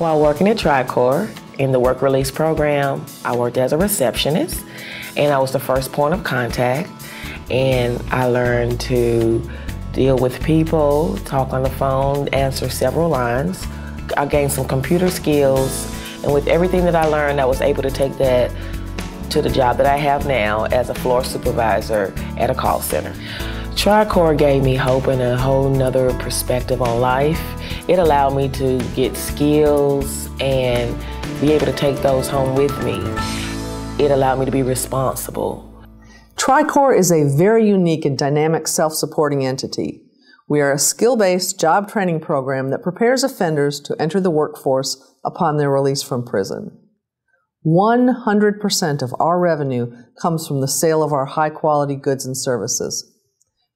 While working at TRICOR in the work release program, I worked as a receptionist, and I was the first point of contact. And I learned to deal with people, talk on the phone, answer several lines. I gained some computer skills, and with everything that I learned, I was able to take that to the job that I have now as a floor supervisor at a call center. TRICOR gave me hope and a whole nother perspective on life. It allowed me to get skills and be able to take those home with me. It allowed me to be responsible. TRICOR is a very unique and dynamic self-supporting entity. We are a skill-based job training program that prepares offenders to enter the workforce upon their release from prison. 100% of our revenue comes from the sale of our high-quality goods and services.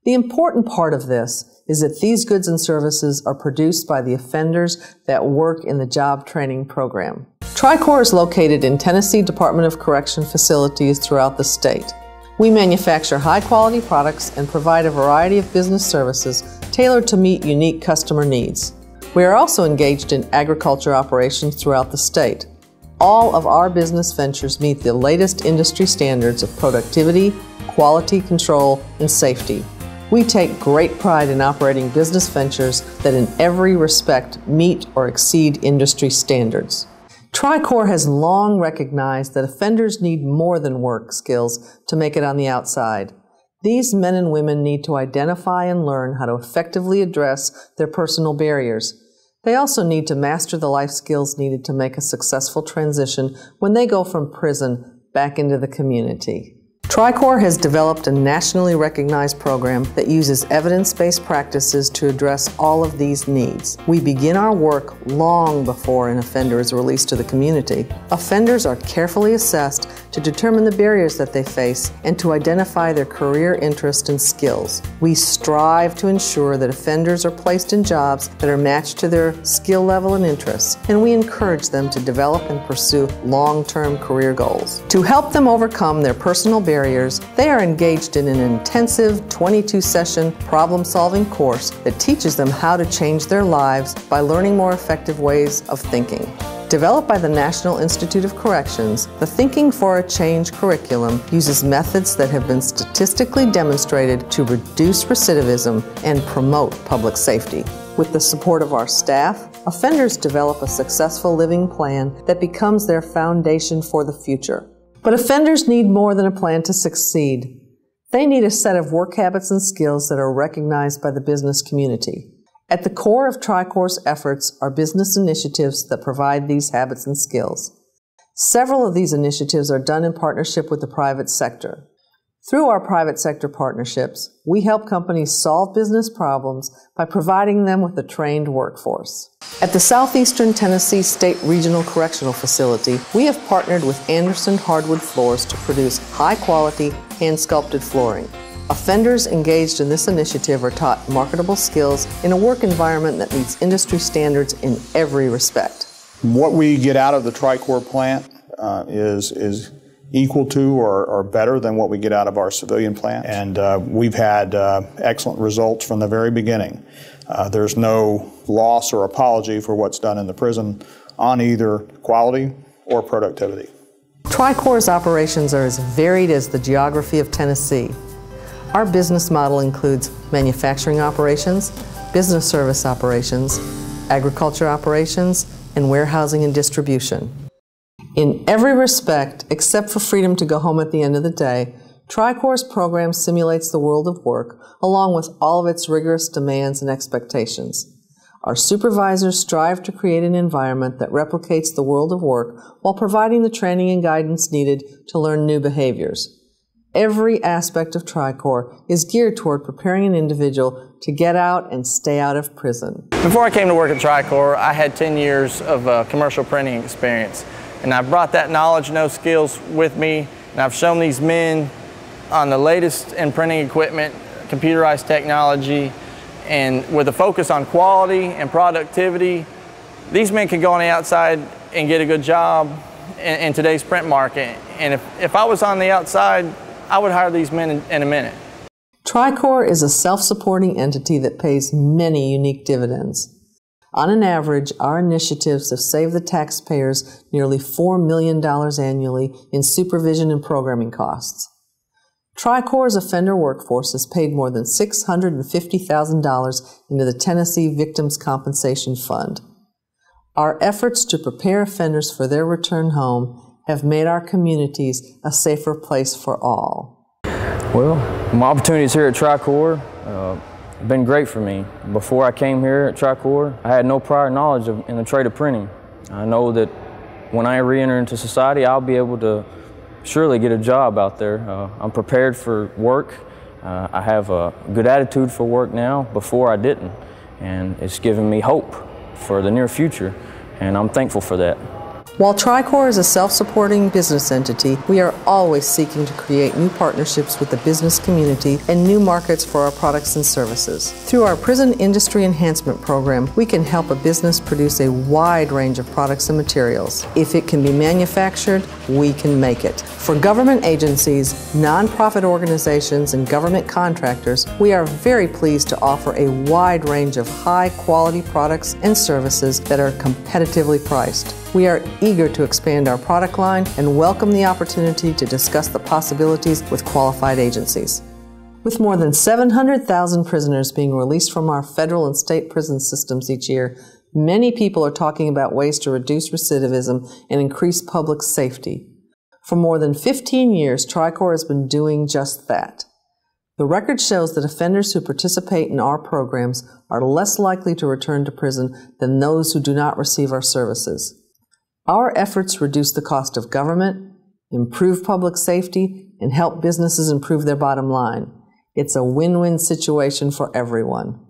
The important part of this is that these goods and services are produced by the offenders that work in the job training program. TRICOR is located in Tennessee Department of Correction facilities throughout the state. We manufacture high-quality products and provide a variety of business services tailored to meet unique customer needs. We are also engaged in agriculture operations throughout the state. All of our business ventures meet the latest industry standards of productivity, quality control, and safety. We take great pride in operating business ventures that in every respect meet or exceed industry standards. TRICOR has long recognized that offenders need more than work skills to make it on the outside. These men and women need to identify and learn how to effectively address their personal barriers. They also need to master the life skills needed to make a successful transition when they go from prison back into the community. TRICOR has developed a nationally recognized program that uses evidence-based practices to address all of these needs. We begin our work long before an offender is released to the community. Offenders are carefully assessed to determine the barriers that they face and to identify their career interests and skills. We strive to ensure that offenders are placed in jobs that are matched to their skill level and interests, and we encourage them to develop and pursue long-term career goals. To help them overcome their personal barriers, they are engaged in an intensive 22-session problem-solving course that teaches them how to change their lives by learning more effective ways of thinking. Developed by the National Institute of Corrections, the Thinking for a Change curriculum uses methods that have been statistically demonstrated to reduce recidivism and promote public safety. With the support of our staff, offenders develop a successful living plan that becomes their foundation for the future. But offenders need more than a plan to succeed. They need a set of work habits and skills that are recognized by the business community. At the core of TRICOR's efforts are business initiatives that provide these habits and skills. Several of these initiatives are done in partnership with the private sector. Through our private sector partnerships, we help companies solve business problems by providing them with a trained workforce. At the Southeastern Tennessee State Regional Correctional Facility, we have partnered with Anderson Hardwood Floors to produce high-quality, hand-sculpted flooring. Offenders engaged in this initiative are taught marketable skills in a work environment that meets industry standards in every respect. What we get out of the TRICOR plant is equal to or better than what we get out of our civilian plant. And we've had excellent results from the very beginning. There's no loss or apology for what's done in the prison on either quality or productivity. TRICOR's operations are as varied as the geography of Tennessee. Our business model includes manufacturing operations, business service operations, agriculture operations, and warehousing and distribution. In every respect, except for freedom to go home at the end of the day, TRICOR's program simulates the world of work, along with all of its rigorous demands and expectations. Our supervisors strive to create an environment that replicates the world of work while providing the training and guidance needed to learn new behaviors. Every aspect of TRICOR is geared toward preparing an individual to get out and stay out of prison. Before I came to work at TRICOR, I had 10 years of commercial printing experience. And I brought that knowledge and those skills with me, and I've shown these men on the latest in printing equipment, computerized technology, and with a focus on quality and productivity, these men can go on the outside and get a good job in today's print market. And if I was on the outside, I would hire these men in a minute. TRICOR is a self-supporting entity that pays many unique dividends. On an average, our initiatives have saved the taxpayers nearly $4 million annually in supervision and programming costs. TRICOR's offender workforce has paid more than $650,000 into the Tennessee Victims' Compensation Fund. Our efforts to prepare offenders for their return home have made our communities a safer place for all. Well, my opportunities here at TRICOR have been great for me. Before I came here at TRICOR, I had no prior knowledge in the trade of printing. I know that when I re-enter into society, I'll be able to surely get a job out there. I'm prepared for work. I have a good attitude for work now. Before I didn't, and it's given me hope for the near future, and I'm thankful for that. While TRICOR is a self-supporting business entity, we are always seeking to create new partnerships with the business community and new markets for our products and services. Through our Prison Industry Enhancement Program, we can help a business produce a wide range of products and materials. If it can be manufactured, we can make it. For government agencies, nonprofit organizations, and government contractors, we are very pleased to offer a wide range of high-quality products and services that are competitively priced. We are eager to expand our product line and welcome the opportunity to discuss the possibilities with qualified agencies. With more than 700,000 prisoners being released from our federal and state prison systems each year, many people are talking about ways to reduce recidivism and increase public safety. For more than 15 years, TRICOR has been doing just that. The record shows that offenders who participate in our programs are less likely to return to prison than those who do not receive our services. Our efforts reduce the cost of government, improve public safety, and help businesses improve their bottom line. It's a win-win situation for everyone.